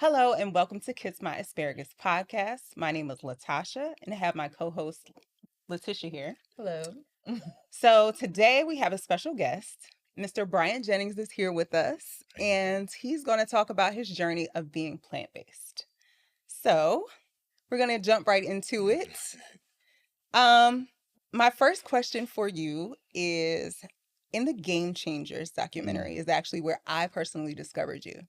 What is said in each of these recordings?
Hello and welcome to Kiss My Asparagus podcast. My name is Latasha and I have my co-host Letitia here. Hello. So today we have a special guest. Mr. Bryant Jennings is here with us and he's going to talk about his journey of being plant-based. So we're going to jump right into it. My first question for you is in the Game Changers documentary is actually where I personally discovered you.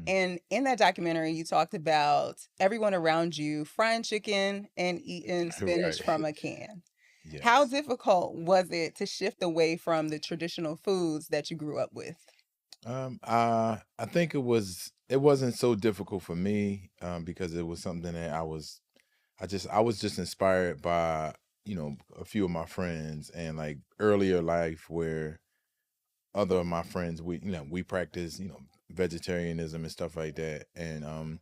And in that documentary, you talked about everyone around you frying chicken and eating spinach from a can. How Yes. difficult was it to shift away from the traditional foods that you grew up with? I think it wasn't so difficult for me because it was something that I was just inspired by, a few of my friends and like earlier life where other of my friends we practice, vegetarianism and stuff like that. And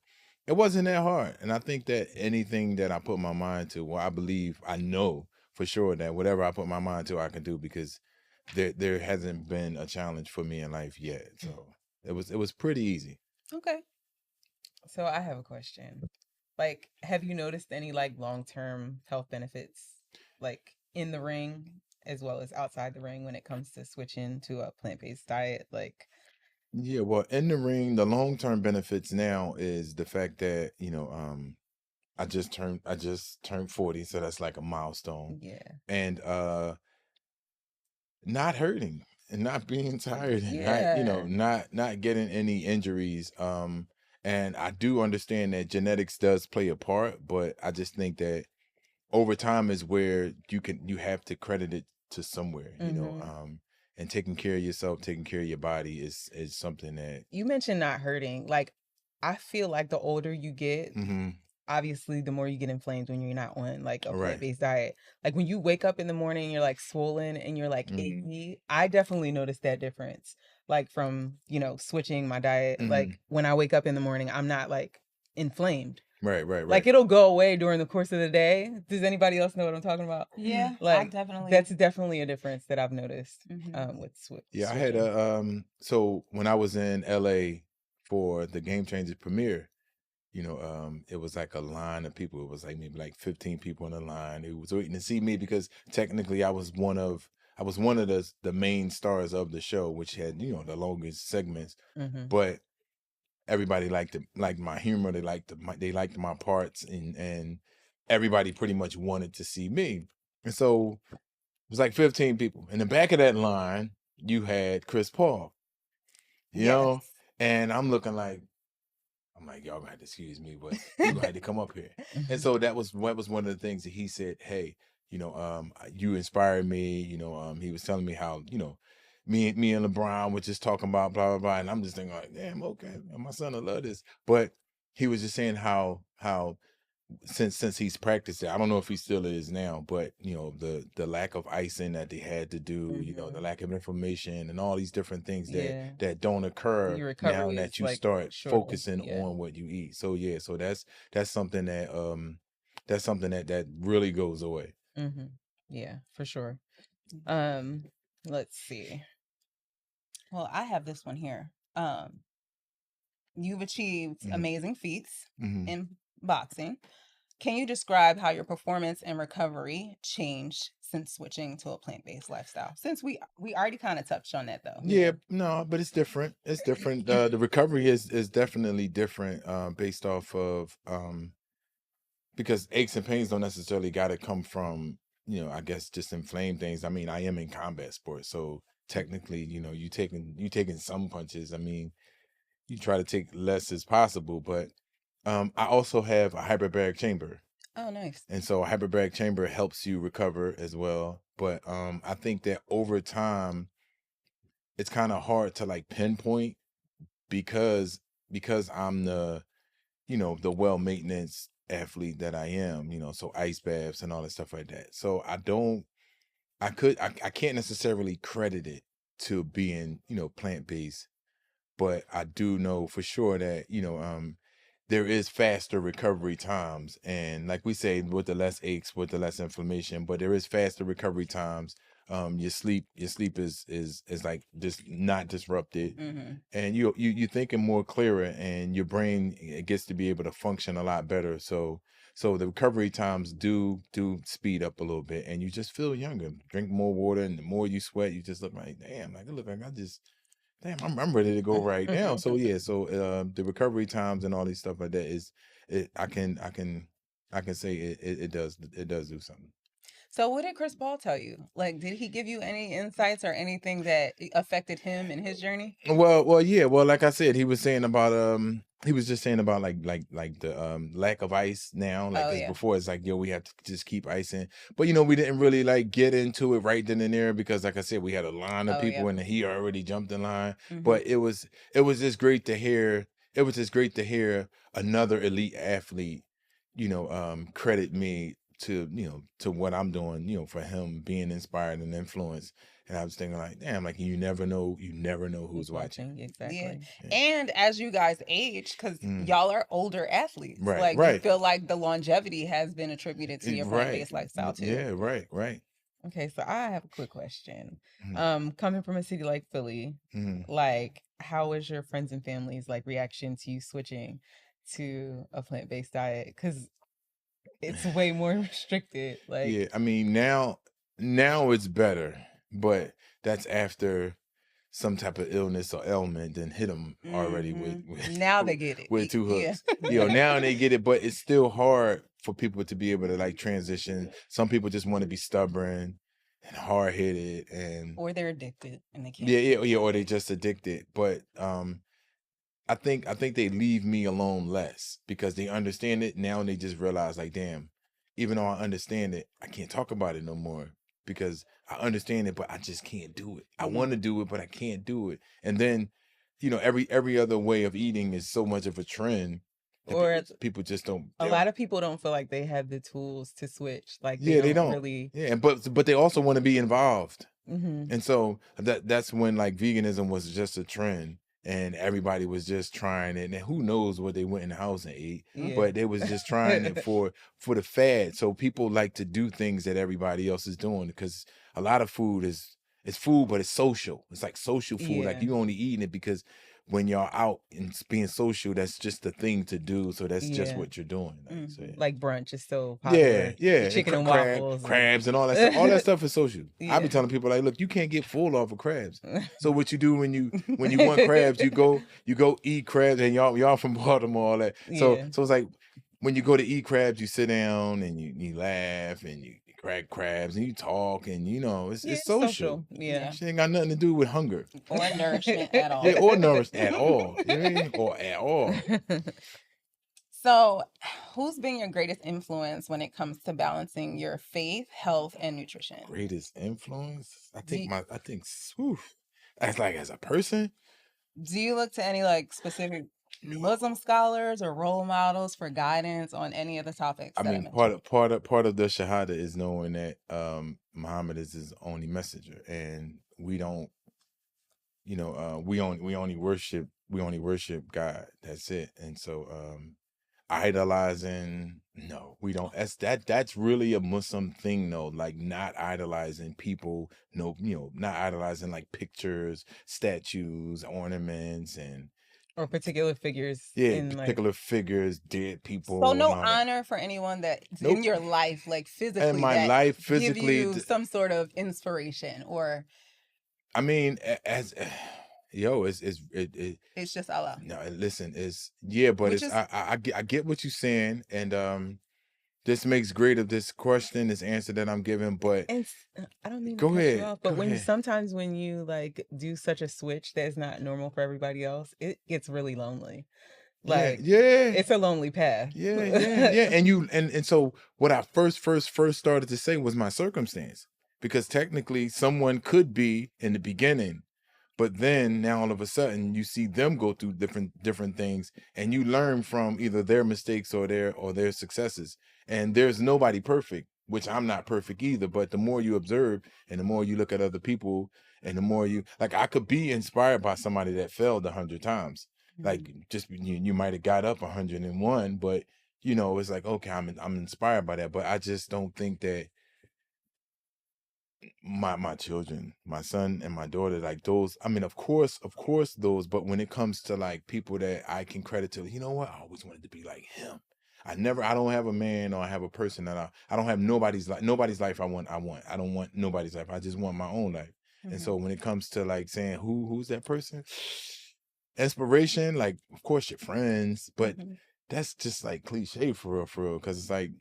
it wasn't that hard. And I think that anything that I put my mind to, well, I know for sure that whatever I put my mind to I can do because there hasn't been a challenge for me in life yet. So it was pretty easy. Okay. So I have a question. Like, have you noticed any long-term health benefits in the ring as well as outside the ring when it comes to switching to a plant-based diet? Yeah, well, in the ring, the long-term benefits now is the fact that, I just turned 40, so that's like a milestone. Yeah. And not hurting and not being tired and Yeah. not getting any injuries. And I do understand that genetics does play a part, but I just think that over time is where you have to credit it to somewhere, and taking care of yourself, taking care of your body is something that You mentioned not hurting. I feel like the older you get, obviously the more you get inflamed when you're not on a Right. plant-based diet. Like when you wake up in the morning, you're like swollen and you're like achy. I definitely noticed that difference. Like from, switching my diet. Like when I wake up in the morning, I'm not like inflamed. Right. Like it'll go away during the course of the day. Does anybody else know what I'm talking about? Yeah, Like definitely. that's definitely a difference that I've noticed with Yeah, I switching. had so when I was in LA for the Game Changers premiere, it was like a line of people. It was like maybe like 15 people in the line who was waiting to see me because technically I was one of the main stars of the show, which had, the longest segments. But everybody liked my humor. They liked my parts, and everybody pretty much wanted to see me. And so it was like 15 people. In the back of that line, you had Chris Paul, and I'm like, y'all gonna have to excuse me, but you gonna have to come up here. And so that was one of the things that he said, hey, you inspired me. He was telling me how, me and LeBron were just talking about blah, blah, blah. And I'm just thinking like, damn, okay, my son will love this. But he was just saying how since he's practiced it, I don't know if he still is now, but the lack of icing that they had to do, the lack of information and all these different things that don't occur Your now recovery that is you start shorter. focusing Yeah. on what you eat. So so that's something that really goes away. Yeah, for sure. Let's see. Well, I have this one here. You've achieved amazing feats in boxing. Can you describe how your performance and recovery changed since switching to a plant-based lifestyle? Since we already kind of touched on that though. Yeah, no, but it's different. It's different. The recovery is definitely different based off of because aches and pains don't necessarily got to come from, I guess just inflamed things. I mean, I am in combat sports, so technically, you taking some punches. I mean, you try to take less as possible, but I also have a hyperbaric chamber. Oh, nice. And so a hyperbaric chamber helps you recover as well. But I think that over time, it's kind of hard to like pinpoint because I'm the well maintenance athlete that I am, so ice baths and all that stuff like that. So I can't necessarily credit it to being, plant based, but I do know for sure that, there is faster recovery times. And like we say, with the less aches, with the less inflammation, but there is faster recovery times Your sleep is like just not disrupted, Mm-hmm. and you're thinking more clearer, and your brain gets to be able to function a lot better. So the recovery times do speed up a little bit, and you just feel younger. Drink more water, and the more you sweat, you just look like, damn, like I look like I just, damn, I'm ready to go right now. So yeah, so the recovery times and all these stuff like that is, I can say it does do something. So what did Chris Paul tell you? Like, did he give you any insights or anything that affected him in his journey? Well, yeah. Well, like I said, he was saying about he was just saying about like the lack of ice now. Like, Oh, 'cause yeah. before it's like, yo, we have to just keep icing. But we didn't really like get into it right then and there because, like I said, we had a line of Oh, people yeah. and he already jumped in line. Mhm. But it was just great to hear. It was just great to hear another elite athlete, credit me to what I'm doing, for him being inspired and influenced. And I was thinking like, damn, like you never know who's watching. Exactly. Yeah. Yeah. And as you guys age, because y'all are older athletes, Right, like right. you feel like the longevity has been attributed to your plant-based lifestyle too. Yeah, right. Okay, so I have a quick question. Mhm. Coming from a city like Philly, Mhm. like how was your friends and family's like reaction to you switching to a plant-based diet? Because it's way more restricted. Like, Yeah, I mean now it's better, but that's after some type of illness or ailment then hit them already with Now they get it. with two Yeah. hooks. Now they get it, but it's still hard for people to be able to like transition. Some people just want to be stubborn and hard headed, and Or they're addicted and they can't. yeah, or they just addicted. But I think they leave me alone less because they understand it now, and they just realize like, damn, even though I understand it, I can't talk about it no more because I understand it, but I just can't do it. I want to do it, but I can't do it. And then, every other way of eating is so much of a trend that or people just don't. a lot of people don't feel like they have the tools to switch. Like, They don't really. Yeah, but they also want to be involved. Mhm. And so that's when like veganism was just a trend and everybody was just trying it. And who knows what they went in the house and ate, Yeah. but they was just trying it for the fad. So people like to do things that everybody else is doing because a lot of food it's food, but it's social. It's like social food. Like Yeah. you only eating it because when y'all out and being social, that's just the thing to do. So that's just Yeah. what you're doing. Like, so, Like brunch is so popular. yeah. The chicken and waffles. Crabs and all that stuff. All that stuff is social. I be Yeah. telling people like, look, you can't get full off of crabs. So what you do when you want crabs, you go eat crabs, and y'all from Baltimore, all that. So Yeah. it's like when you go to eat crabs, you sit down and you laugh and you crack crabs and you talk and it's social. Yeah. Shit ain't got nothing to do with hunger Or nourishment at all. Yeah, or nourishment at all. You know what I mean? Or at all. So, who's been your greatest influence when it comes to balancing your faith, health, and nutrition? Greatest influence? I think as like as a person. Do you look to any like specific Muslim scholars or role models for guidance on any of the topics? I mean, part of the Shahada is knowing that Muhammad is his only messenger, and we don't, we only worship God. That's it. And so idolizing, no, we don't. That's really a Muslim thing though, like not idolizing people, no, not idolizing like pictures, statues, ornaments, and or particular figures. Particular figures, dead people. So no honor for anyone that's in your life, like physically, in my life physically, give you some sort of inspiration, or I mean, it's just Allah. No, listen, but I get what you're saying, and this makes great of this question, this answer that I'm giving, but I don't mean go to cut ahead. you off, but sometimes when you like do such a switch that's not normal for everybody else, it gets really lonely. Like it's a lonely path. Yeah. And so what I first started to say was my circumstance, because technically someone could be in the beginning, but then now all of a sudden you see them go through different things, and you learn from either their mistakes or their successes. And there's nobody perfect, which I'm not perfect either. But the more you observe and the more you look at other people, and the more you like, I could be inspired by somebody that failed 100 times. Like just you might have got up 101, but it's like, okay, I'm inspired by that, but I just don't think that My children, my son and my daughter, like those. I mean, of course those. But when it comes to like people that I can credit to, you know what? I always wanted to be like him. I don't have a man or I have a person that I don't have nobody's life I want. I don't want nobody's life. I just want my own life. And so when it comes to like saying who's that person, inspiration, like of course your friends, but that's just like cliche for real. Cause it's like,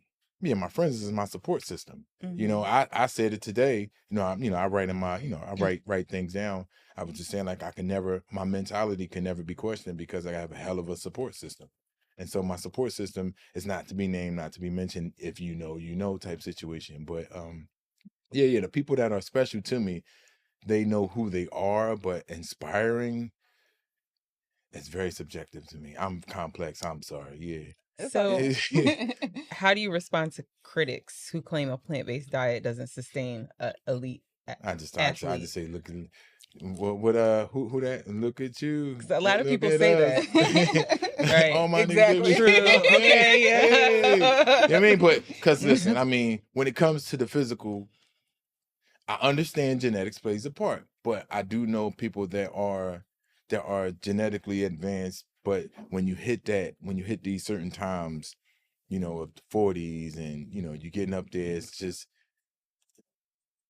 yeah, my friends is my support system. You know, I said it today, I write in my, I write things down. I was just saying like my mentality can never be questioned because I have a hell of a support system. And so my support system is not to be named, not to be mentioned, if you know type situation. But yeah, the people that are special to me, they know who they are, but inspiring, it's very subjective to me. I'm complex. I'm sorry. Yeah. So how do you respond to critics who claim a plant-based diet doesn't sustain elite I just say, look at who that? Look at you. A lot of people say that. Right. All my exactly. niggas. True. Okay. Yeah. You know what I mean? But because listen, I mean, when it comes to the physical, I understand genetics plays a part, but I do know people that are genetically advanced. But when you hit these certain times, of the 40s, and you're getting up there, it's just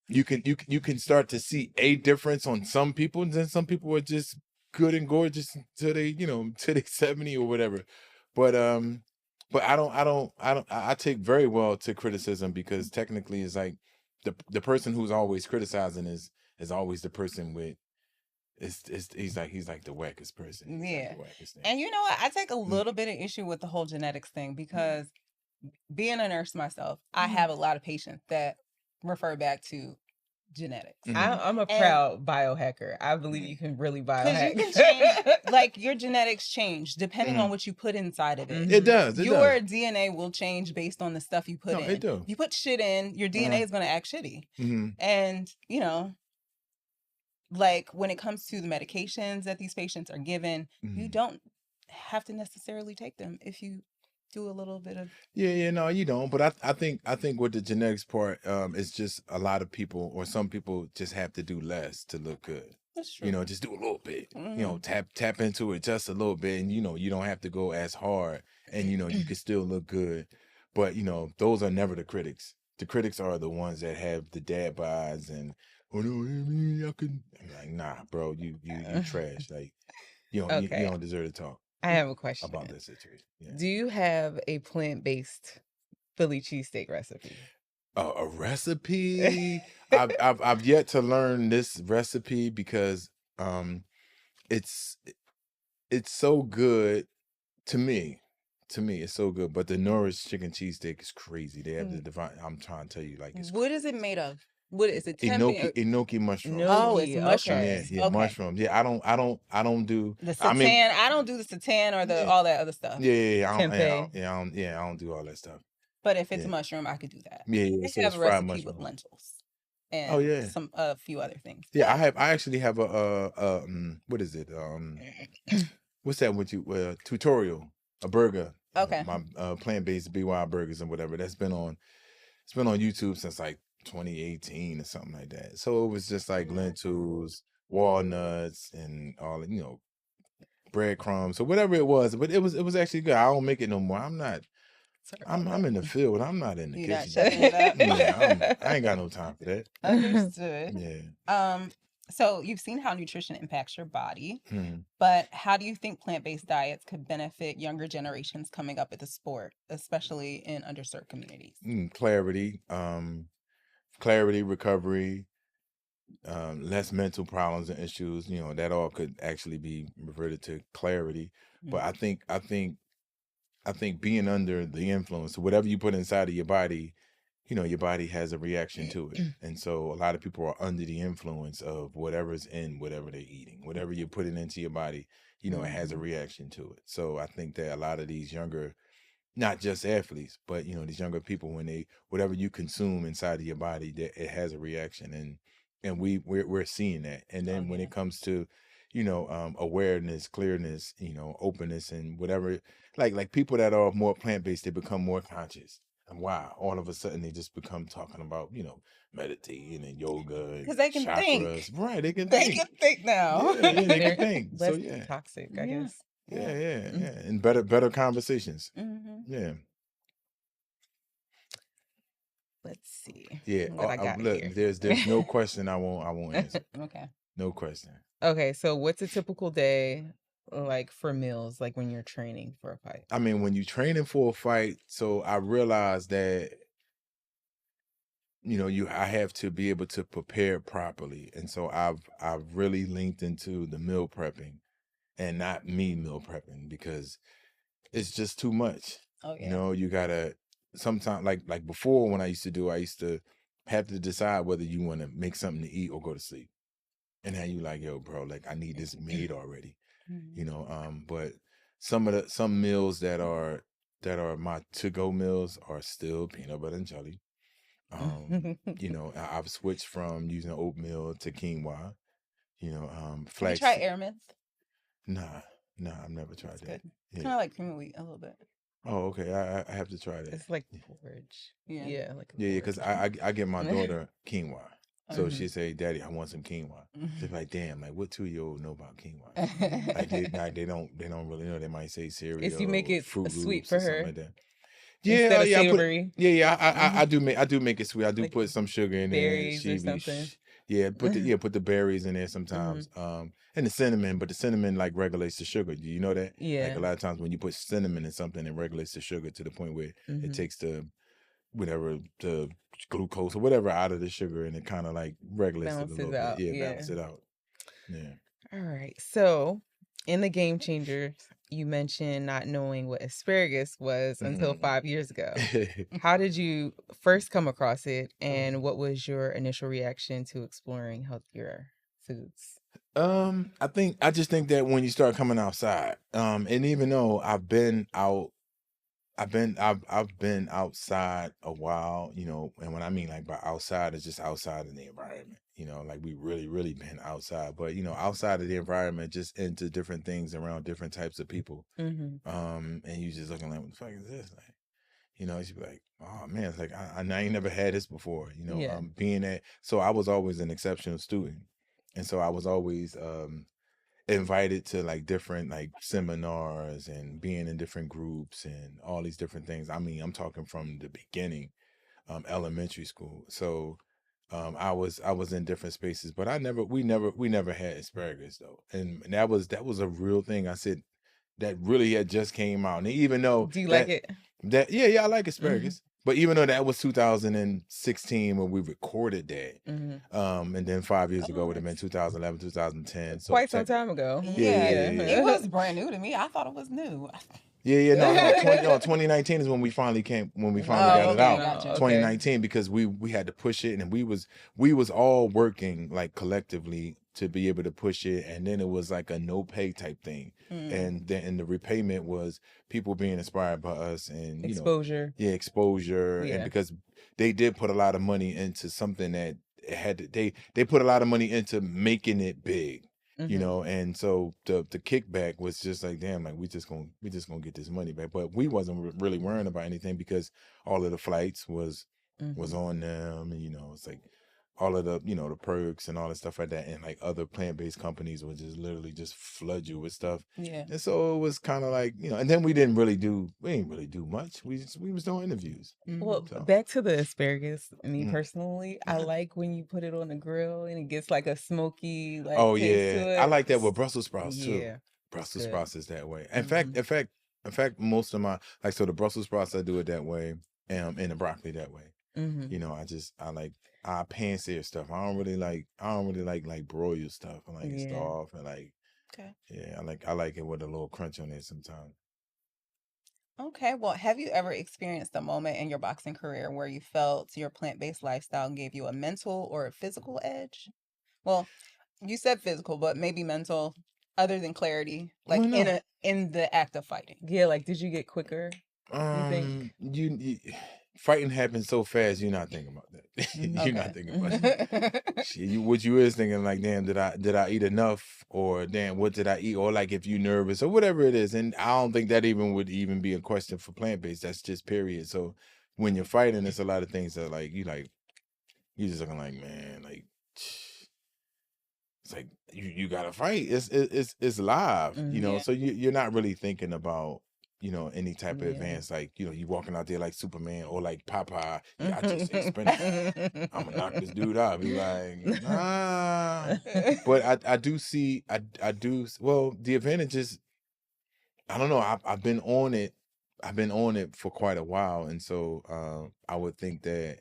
you can start to see a difference on some people, and then some people are just good and gorgeous until they, till they 70 or whatever. But I take very well to criticism, because technically it's like the person who's always criticizing is always the person with he's like the wackest person. Yeah. Like the wackest thing. And you know what? I take a little bit of issue with the whole genetics thing, because being a nurse myself, I have a lot of patients that refer back to genetics. I'm a proud biohacker. I believe you can really biohack. Because you can change, like your genetics change depending on what you put inside of it. It does. Your DNA will change based on the stuff you put in. It do. You put shit in, your DNA is going to act shitty. And, like when it comes to the medications that these patients are given, you don't have to necessarily take them if you do a little bit of no, you don't. But I think with the genetics part, it's just a lot of people, or some people, just have to do less to look good. That's true. Just do a little bit. Tap into it just a little bit, and you don't have to go as hard, and you can still look good. But those are never the critics. The critics are the ones that have the dad bods and, oh no, I could. I'm like, nah, bro, you trash. Like you don't deserve to talk. I have a question about this situation. Yeah. Do you have a plant-based Philly cheesesteak recipe? A recipe? I've yet to learn this recipe, because it's so good to me. To me, it's so good. But the Norris chicken cheesesteak is crazy. They have the divine. I'm trying to tell you, like, it's what is it made of? What is it? Enoki mushroom. Oh, it's mushrooms. Yeah, mushrooms. Yeah, I don't do the seitan. I don't do the seitan or all that other stuff. Yeah, I don't do all that stuff. But if it's mushroom, I could do that. Yeah. I have a recipe with lentils and a few other things. Yeah, I actually have a what is it? What's that with you? Tutorial, a burger. Okay. My plant-based BY burgers and whatever. It's been on YouTube since like 2018 or something like that. So it was just like lentils, walnuts, and all, breadcrumbs or whatever it was. But it was actually good. I don't make it no more. I'm not. I'm in the field. I'm not in the kitchen. Not shutting it up. Yeah, I ain't got no time for that. Understood. Yeah. So you've seen how nutrition impacts your body, but how do you think plant-based diets could benefit younger generations coming up with the sport, especially in underserved communities? Clarity, recovery, less mental problems and issues. That all could actually be reverted to clarity. But I think being under the influence, whatever you put inside of your body, your body has a reaction to it. And so a lot of people are under the influence of whatever's in whatever they're eating. Whatever you're putting into your body, it has a reaction to it. So I think that a lot of these younger, not just athletes, but these younger people, when whatever you consume inside of your body, that it has a reaction, and we're seeing that. And then when it comes to awareness, clearness, openness, and whatever, like people that are more plant-based, they become more conscious. And why all of a sudden they just become talking about, meditating and yoga and Because they can chakras. think. Right, they can They think. can think now. Yeah, they They're can think. So less yeah. toxic, I Yeah. guess. Yeah. And better conversations. Yeah. Let's see. Yeah. What I got Look, here. there's no question I won't answer. Okay. No question. Okay, so what's a typical day like for meals, like when you're training for a fight? I mean, when you're training for a fight, so I realized that I have to be able to prepare properly. And so I've really linked into the meal prepping and not me meal prepping because it's just too much. Oh yeah. You gotta sometimes like before when I used to have to decide whether you want to make something to eat or go to sleep. And now you like, yo, bro, like I need this made already. But some meals that are my to-go meals are still peanut butter and jelly. I've switched from using oatmeal to quinoa. Have you Flax. tried air mints? Nah, I've never tried that. It's kind of like cream of wheat a little bit. Oh, okay. I have to try that. It's like porridge. Yeah. Because I get my daughter quinoa. So she say, "Daddy, I want some quinoa." She's like, "Damn, like what 2-year-old know about quinoa?" Like they don't really know. They might say cereal. If you make it Fruit sweet Loops for or something her. like that. Instead of savory. I do make it sweet. I do Like put some sugar in there. berries or something. Put the berries in there sometimes. And the cinnamon, but the cinnamon like regulates the sugar. Do you know that? Yeah. Like a lot of times when you put cinnamon in something, it regulates the sugar to the point where it takes the glucose or whatever out of the sugar, and it kind of like regulates it a little bit. Yeah, balance it out. Yeah. All right. So in the Game Changers, you mentioned not knowing what asparagus was until 5 years ago. How did you first come across it, and what was your initial reaction to exploring healthier foods? I just think that when you start coming outside, and even though I've been outside a while, and when I mean like by outside, it's just outside in the environment, like we really, really been outside, but outside of the environment, just into different things around different types of people. And you just looking like, what the fuck is this? Like, you be like, oh man, it's like, I ain't never had this before, so I was always an exceptional student. And so I was always, invited to like different like seminars and being in different groups and all these different things. I mean, I'm talking from the beginning, elementary school. So I was in different spaces, but we never had asparagus though. And that was a real thing. I said that really had just came out. And even though do you like it? I like asparagus. But even though that was 2016 when we recorded that, and then 5 years ago would have been 2011, 2010. So quite some time ago. Yeah. It was brand new to me. I thought it was new. No. 2019 is when we finally got it out. Gotcha. 2019 because we had to push it, and we was all working like collectively to be able to push it, and then it was like a no pay type thing, and then the repayment was people being inspired by us and exposure. Exposure, and because they did put a lot of money into something that they put a lot of money into making it big. And so the kickback was just like, damn, like we just gonna get this money back, but we wasn't really worrying about anything because all of the flights was on them, and it's like all of the the perks and all the stuff like that, and like other plant-based companies would just literally just flood you with stuff. And so it was kind of like and then we didn't really do much. We was doing interviews. Well, back to the asparagus. Me personally, I like when you put it on the grill and it gets like a smoky taste to it. I like that with Brussels sprouts too. Yeah, Brussels sprouts is that way. In fact, most of my the Brussels sprouts I do it that way, and the broccoli that way. I pan sear stuff. I don't really like broil stuff. I like it off and I like it with a little crunch on it sometimes. Okay, well, have you ever experienced a moment in your boxing career where you felt your plant-based lifestyle gave you a mental or a physical edge? Well, you said physical, but maybe mental, other than clarity, like in the act of fighting. Yeah, like did you get quicker? You think? Fighting happens so fast, you're not thinking about that. You're not thinking about it. What you is thinking, like, damn, did I eat enough? Or damn, what did I eat? Or like if you're nervous or whatever it is. And I don't think that would even be a question for plant-based. That's just period. So when you're fighting, it's a lot of things that like you just looking like, man, like it's like you gotta fight. It's live, you know. Yeah. So you're not really thinking about, you know, any type of Yeah. advance, like, you know, you walking out there like Superman or like Popeye. Yeah, I just ain't sprinting. I'm gonna knock this dude out. Be like, nah. But I do see, I do. Well, the advantage is, I don't know. I've been on it. I've been on it for quite a while, and so I would think that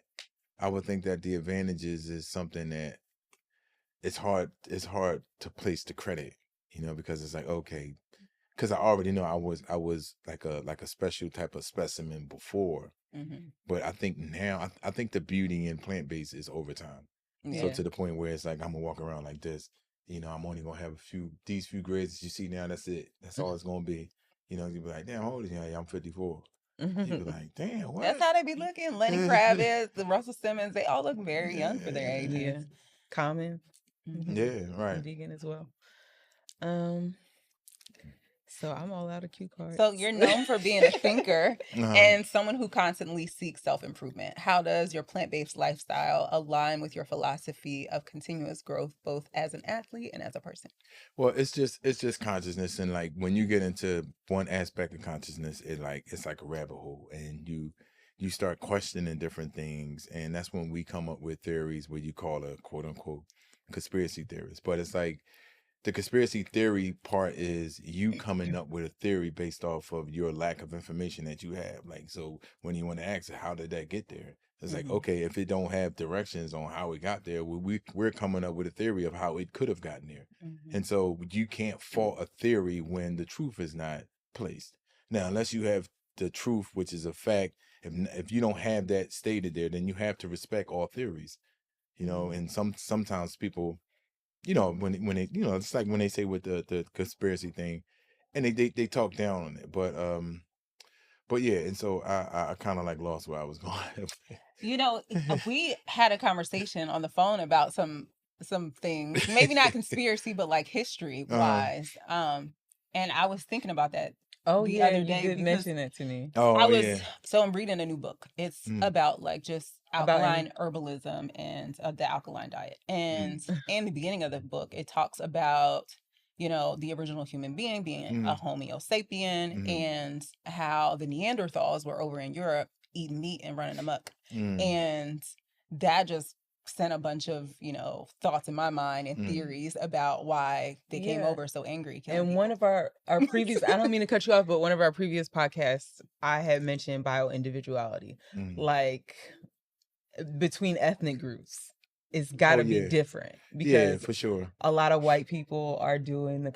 the advantages is something that it's hard to place the credit, you know, because it's like, okay, because I already know I was like a special type of specimen before, but I think now I think the beauty in plant-based is over time. So to the point where it's like I'm gonna walk around like this, you know, I'm only gonna have these few grades that you see now. That's it. That's all it's gonna be. You know, you'd be like, damn, how old are you? Yeah, I'm 54. You'd be like, damn, what? That's how they be looking. Lenny Kravitz, the Russell Simmons, they all look very young for their age. Yeah. Common. Yeah, right. Vegan as well. So I'm all out of cue cards. So you're known for being a thinker and someone who constantly seeks self-improvement. How does your plant-based lifestyle align with your philosophy of continuous growth, both as an athlete and as a person? Well, it's just consciousness, and like when you get into one aspect of consciousness, it's like a rabbit hole, and you start questioning different things, and that's when we come up with theories where you call a quote unquote conspiracy theorist. But it's like the conspiracy theory part is you coming up with a theory based off of your lack of information that you have. Like, so when you want to ask, how did that get there? It's like, okay, if it don't have directions on how it got there, we're coming up with a theory of how it could have gotten there. And so you can't fault a theory when the truth is not placed. Now, unless you have the truth, which is a fact, if you don't have that stated there, then you have to respect all theories, you know. And sometimes people, you know, when they, you know, it's like when they say with the conspiracy thing, and they talk down on it, but yeah, and so I kind of like lost where I was going. You know, we had a conversation on the phone about some things, maybe not conspiracy, but like history wise. And I was thinking about that. Oh the yeah, other you day did because mention that to me. So I'm reading a new book. It's about like just alkaline herbalism and the alkaline diet. And in the beginning of the book, it talks about, you know, the original human being a Homo sapien, and how the Neanderthals were over in Europe eating meat and running amok. And that just sent a bunch of, you know, thoughts in my mind and theories about why they came over so angry. And people. one of our previous, I don't mean to cut you off, but one of our previous podcasts, I had mentioned bioindividuality. Like between ethnic groups, it's got to be different, because for sure, a lot of white people are doing the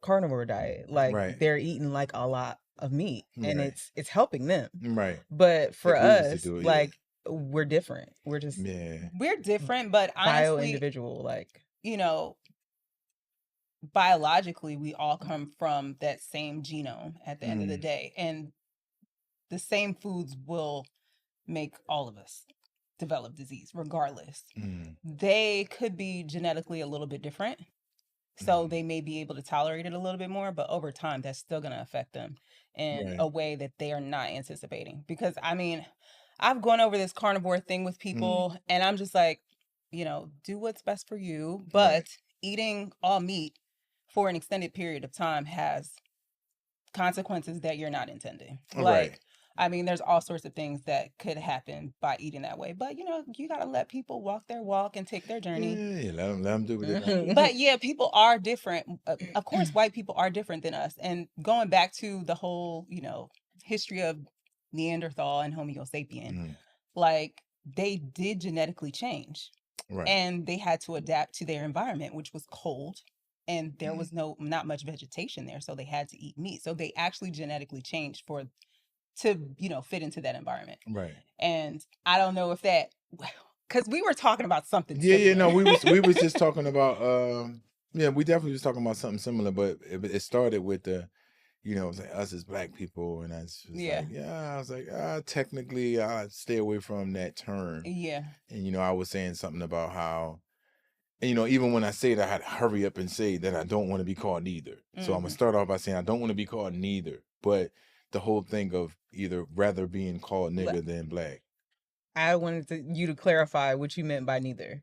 carnivore diet. Like they're eating like a lot of meat, and it's helping them. Right. But for us, like, we're different. We're just we're different, but honestly, bio-individual, like, you know, biologically we all come from that same genome at the end of the day, and the same foods will make all of us develop disease regardless. They could be genetically a little bit different, so they may be able to tolerate it a little bit more, but over time that's still going to affect them in a way that they are not anticipating. Because I mean, I've gone over this carnivore thing with people, and I'm just like, you know, do what's best for you, but eating all meat for an extended period of time has consequences that you're not intending. I mean, there's all sorts of things that could happen by eating that way. But, you know, you got to let people walk their walk and take their journey. Yeah, let them do what they got. But yeah, people are different. Of course, white people are different than us. And going back to the whole, you know, history of Neanderthal and Homo sapien, like they did genetically change. And they had to adapt to their environment, which was cold. And there was not much vegetation there. So they had to eat meat. So they actually genetically changed to, you know, fit into that environment. And I don't know if that, because we were talking about something similar. No, we was just talking about we definitely was talking about something similar, but it started with the, you know, like us as Black people, and I was I was like, technically I stay away from that term. And, you know, I was saying something about how, and, you know, even when I say it, I had to hurry up and say that I don't want to be called neither. So I'm gonna start off by saying I don't want to be called neither, but the whole thing of either rather being called nigger than black. I wanted you to clarify what you meant by neither.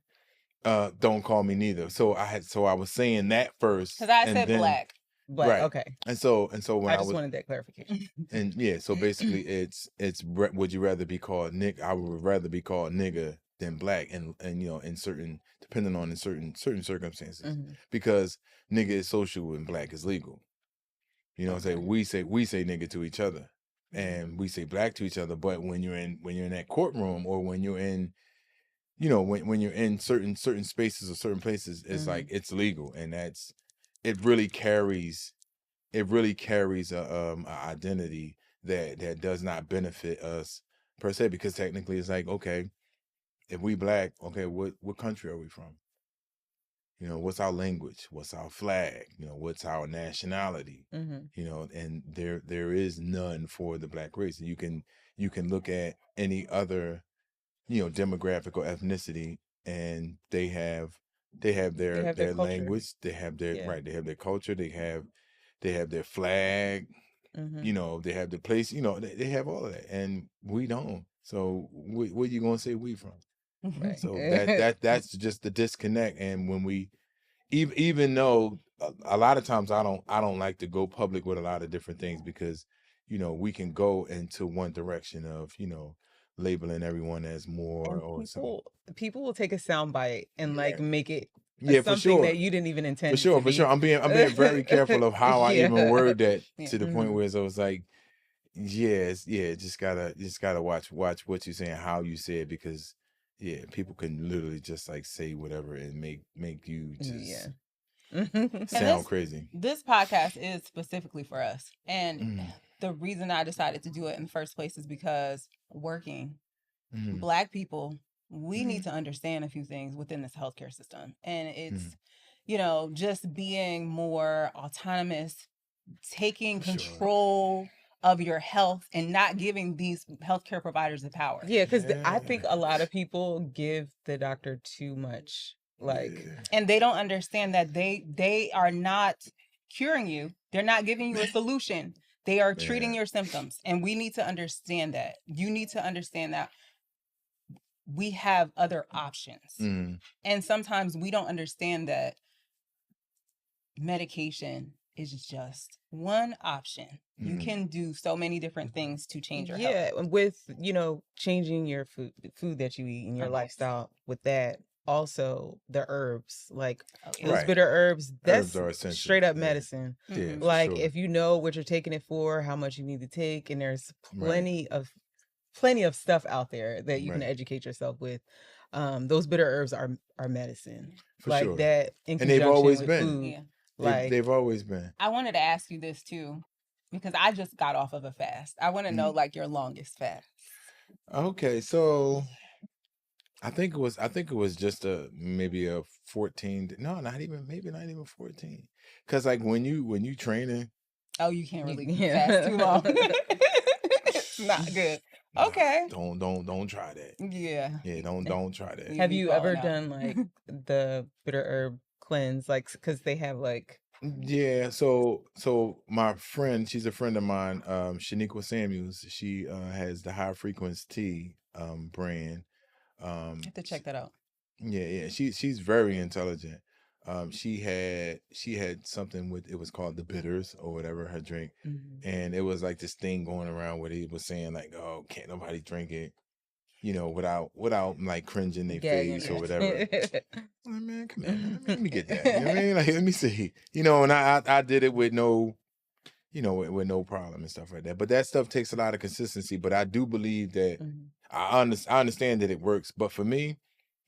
Don't call me neither. So I was saying that first, because I and said then black. right. Okay. And so when I just wanted that clarification. and yeah, so basically it's would you rather be called Nick? I would rather be called nigger than black, and you know, in certain circumstances, because nigga is social and black is legal. You know, we say nigga to each other, and we say black to each other. But when you're in that courtroom, or when you're in, you know, when you're in certain spaces or certain places, it's like it's legal, and it really carries a identity that does not benefit us per se, because technically it's like, okay, if we black, okay, what country are we from? You know, what's our language? What's our flag? You know, what's our nationality? You know, and there is none for the black race. You can look at any other, you know, demographic or ethnicity, and they have their language, they have their right, they have their culture, they have their flag, you know, they have the place, you know, they have all of that, and we don't. So where you gonna say we from? Right. So that's just the disconnect. And when we even though a lot of times I don't like to go public with a lot of different things, because, you know, we can go into one direction of, you know, labeling everyone as more, and or something. People will take a soundbite and like make it for something sure that you didn't even intend. For sure. I'm being very careful of how I even word that, to the point where I was like, just gotta watch what you're saying, how you say it, because people can literally just like say whatever and make you just sound crazy. This podcast is specifically for us, and the reason I decided to do it in the first place is because working Black people, we need to understand a few things within this healthcare system, and it's you know, just being more autonomous, taking control of your health, and not giving these healthcare providers the power. Yeah, because I think a lot of people give the doctor too much, and they don't understand that they are not curing you. They're not giving you a solution. They are treating your symptoms, and we need to understand that. You need to understand that we have other options, and sometimes we don't understand that medication is just one option. You can do so many different things to change your health. Yeah, with, you know, changing your food that you eat and your lifestyle with that. Also, the herbs, like those bitter herbs, that's straight up medicine. Yeah, like if you know what you're taking it for, how much you need to take, and there's plenty of stuff out there that you can educate yourself with. Those bitter herbs are medicine, for like sure. that, in and they've always been. Food. Yeah. Like they've always been. I wanted to ask you this too, because I just got off of a fast. I want to know like your longest fast. Okay, so I think it was just maybe a 14. No, not even 14. Because like when you training, oh, you can't really fast too long. It's not good. Okay. Don't try that. Yeah. Yeah, don't try that. Have you ever done like the bitter herb cleanse, like, because they have like so my friend, she's a friend of mine, Shaniqua Samuels, she has the High Frequency Tea brand. I have to check that out. Yeah, she's very intelligent. She had something with, it was called the bitters or whatever, her drink, and it was like this thing going around where he was saying like, oh, can't nobody drink it, you know, without like cringing their face or whatever. Like, man, come on, man, let me get that. You know what I mean? Like, let me see. You know, and I did it with no, you know, with no problem and stuff like that. But that stuff takes a lot of consistency. But I do believe that I understand that it works. But for me,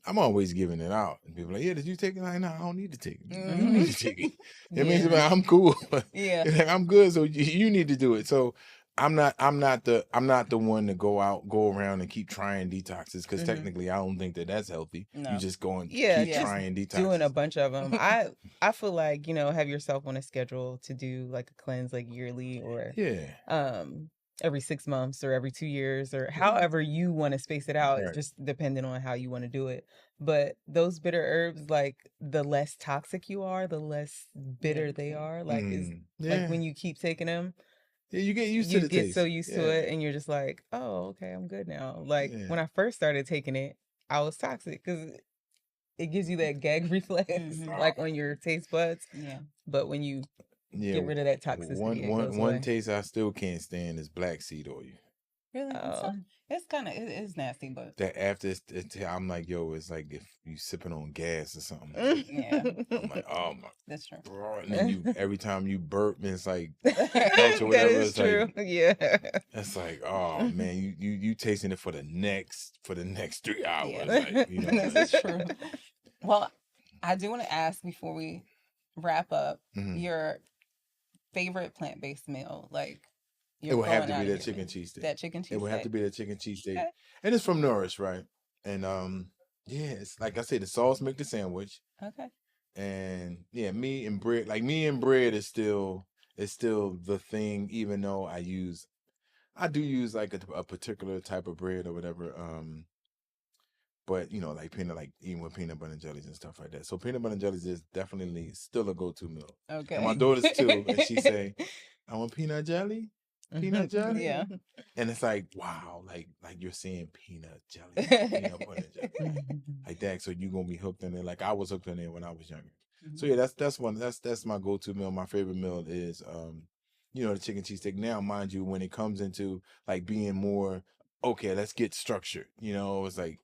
I'm always giving it out. And people are like, yeah, did you take it? Like, no, I don't need to take it. You need to take it. It means I'm cool. Yeah. I'm good. So you need to do it. So I'm not the one to go around and keep trying detoxes, because technically I don't think that that's healthy. No. You just go and keep trying detoxes. Doing a bunch of them. I feel like, you know, have yourself on a schedule to do like a cleanse, like yearly or every 6 months or every 2 years, or however you want to space it out, just depending on how you want to do it. But those bitter herbs, like the less toxic you are, the less bitter they are. Like like when you keep taking them, Yeah, you get used to the taste. So used to it, and you're just like, oh, okay, I'm good now. Like when I first started taking it, I was toxic because it gives you that gag reflex, like on your taste buds. Yeah. But when you get rid of that toxicity, one taste I still can't stand is black seed oil. Really? It's kind of, it's nasty, but that after I'm like, yo, it's like if you sipping on gas or something. Yeah. I'm like, oh my, that's true. Bro. And then every time you burp, it's like or whatever. That is true. Like, yeah. It's like, oh man, you tasting it for the next 3 hours. Yeah. Like, you know, this is true. Well, I do want to ask before we wrap up your favorite plant-based meal, like. It would have to be that chicken cheese steak. That chicken cheese steak. It would have to be that chicken cheese steak. Okay. And it's from Nourish, right? And yeah, it's like I said, the sauce make the sandwich. Okay. And yeah, me and bread is still the thing, even though I do use like a particular type of bread or whatever. But you know, like eating with peanut butter and jellies and stuff like that. So peanut butter and jellies is definitely still a go-to meal. Okay. And my daughter's too, and she say, I want peanut jelly. Peanut jelly, yeah, and it's like wow, like you're saying peanut jelly, peanut butter jelly, like that. So you're gonna be hooked on it, like I was hooked on it when I was younger. So yeah, that's my go-to meal. My favorite meal is you know, the chicken cheese steak. Now, mind you, when it comes into like being more okay, let's get structured. You know, it's like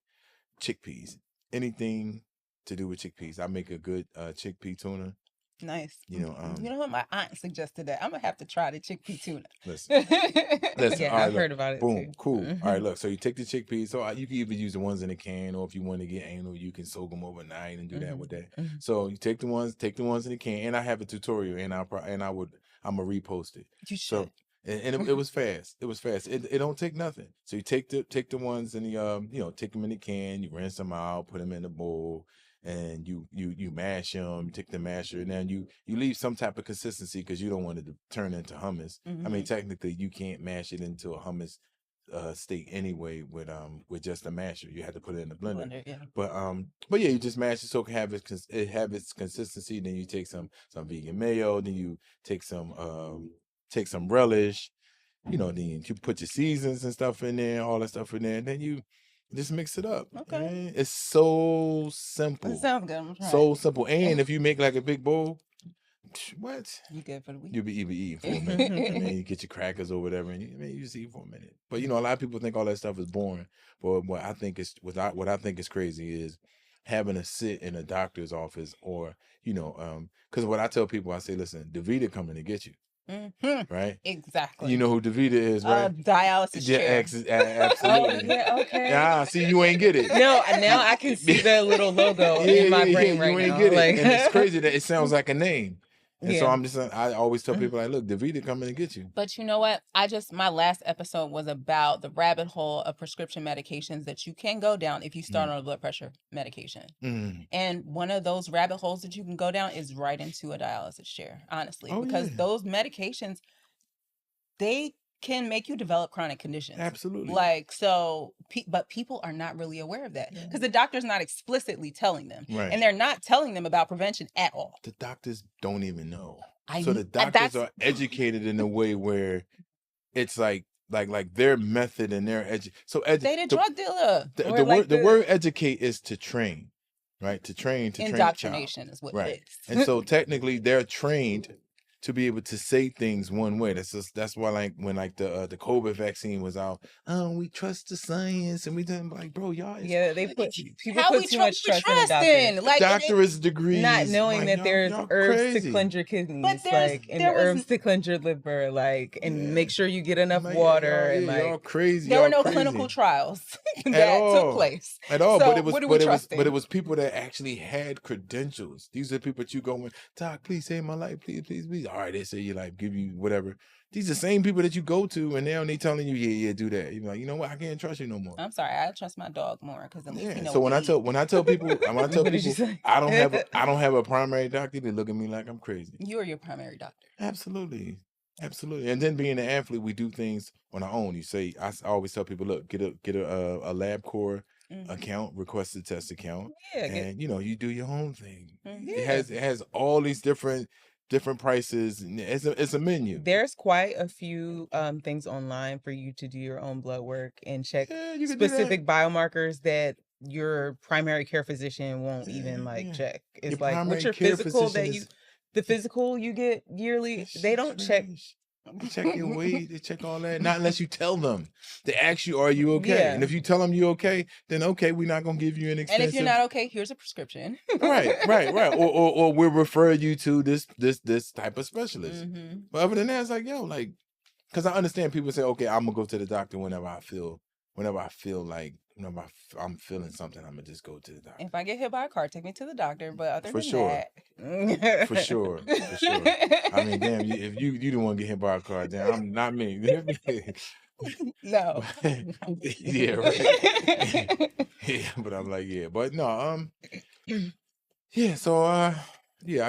chickpeas, anything to do with chickpeas. I make a good chickpea tuna. Nice. You know what? My aunt suggested that. I'm gonna have to try the chickpea tuna. Listen. Yeah, I've heard about it. Boom, too. Cool. All right, look. So you take the chickpeas. So you can even use the ones in the can, or if you want to get anal, you can soak them overnight and do that with that. So you take the ones in the can, and I have a tutorial, and I'm gonna repost it. You should. So, and it was fast. It was fast. It don't take nothing. So you take the ones in the you know, take them in the can. You rinse them out, put them in the bowl. And you mash them, you take the masher, and then you leave some type of consistency because you don't want it to turn into hummus. I mean, technically, you can't mash it into a hummus state anyway with just a masher. You have to put it in the blender. Yeah. But yeah, you just mash it so it have its consistency. Then you take some vegan mayo. Then you take some relish. You know, then you put your seasons and stuff in there, all that stuff in there, and then you just mix it up. Okay. Man. It's so simple. It sounds good. So simple. And if you make like a big bowl, what? You good for the week. You'll be eating for a minute. And then you get your crackers or whatever, and you just eat for a minute. But you know, a lot of people think all that stuff is boring. But what I think is crazy is having to sit in a doctor's office or, you know, because what I tell people, I say, listen, DaVita coming to get you. Right? Exactly. You know who DaVita is, right? Dialysis chair. Absolutely. Yeah, okay. Yeah, see, you ain't get it. No, now I can see the little logo in my brain right now. You ain't get it. Like... And it's crazy that it sounds like a name. And so I always tell people, like, look, DaVita coming to get you. But you know what? My last episode was about the rabbit hole of prescription medications that you can go down if you start on a blood pressure medication. And one of those rabbit holes that you can go down is right into a dialysis chair, honestly. Because those medications, they can make you develop chronic conditions. Absolutely. Like, so, but people are not really aware of that because the doctor's not explicitly telling them. Right. And they're not telling them about prevention at all. The doctors don't even know. So the doctors are educated in a way where it's like their method and their they the drug dealer. The word educate is to train, right? To train, to train. Indoctrination is what it is. And so technically they're trained to be able to say things one way. That's why, like, when like the COVID vaccine was out, we trust the science, and we didn't, like, bro, y'all. They put people put too much trust in the doctor. Like, doctorate degrees, not knowing that there's herbs to cleanse your kidneys, and herbs to cleanse your liver, like, and make sure you get enough water, and like, y'all crazy. There were no clinical trials that took place at all. So but it was people that actually had credentials. These are people that you go in, doc, please save my life, please, please, please. All right, they say you like give you whatever. These are the same people that you go to, and now they telling you, yeah, do that. You're like, you know what? I can't trust you no more. I'm sorry, I trust my dog more because at least he knows. So when I tell people, I don't have a primary doctor, they look at me like I'm crazy. You are your primary doctor. Absolutely. And then being an athlete, we do things on our own. I always tell people, look, get a LabCorp account, request a test account, and you know, you do your own thing. It has all these different different prices. It's a menu. There's quite a few things online for you to do your own blood work and check specific biomarkers that your primary care physician won't even check. It's like what's your physical the physical you get yearly, they don't check. They check your weight, they check all that. Not unless you tell them. They ask you, are you okay? Yeah. And if you tell them you're okay, then okay, we're not gonna give you an expensive. And if you're not okay, here's a prescription. Right. Or we'll refer you to this type of specialist. Mm-hmm. But other than that, it's like, because I understand people say, okay, I'm gonna go to the doctor whenever I'm feeling something, I'm gonna just go to the doctor. If I get hit by a car, take me to the doctor. But other than that, for sure. I mean, damn, if you don't want to get hit by a car, damn, I'm not me. No. Yeah, right. Yeah, but I'm like, yeah, but no, yeah. So, I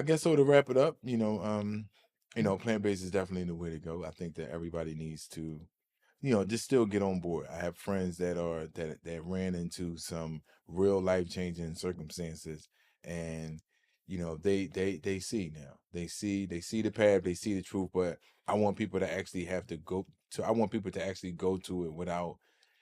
guess so. To wrap it up, plant-based is definitely the way to go. I think that everybody needs to, just still get on board. I have friends that ran into some real life-changing circumstances, and they see now. They see the path, they see the truth, but I want people to actually go to it without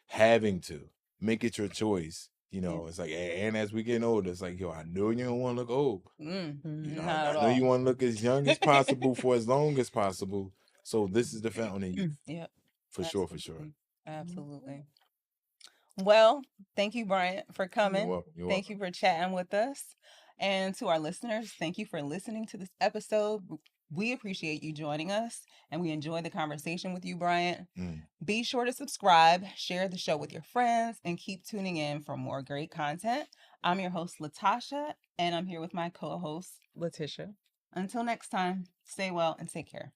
having to. Make it your choice. It's like, and as we get older, it's like, I know you don't want to look old. Mm-hmm. I know you want to look as young as possible for as long as possible. So this is the fountain of youth. Yep. For sure. Absolutely. Well, thank you, Bryant, for coming. You're welcome. Thank you for chatting with us. And to our listeners, thank you for listening to this episode. We appreciate you joining us, and we enjoy the conversation with you, Bryant. Be sure to subscribe, share the show with your friends, and keep tuning in for more great content. I'm your host, Latasha, and I'm here with my co-host, Letitia. Until next time, stay well and take care.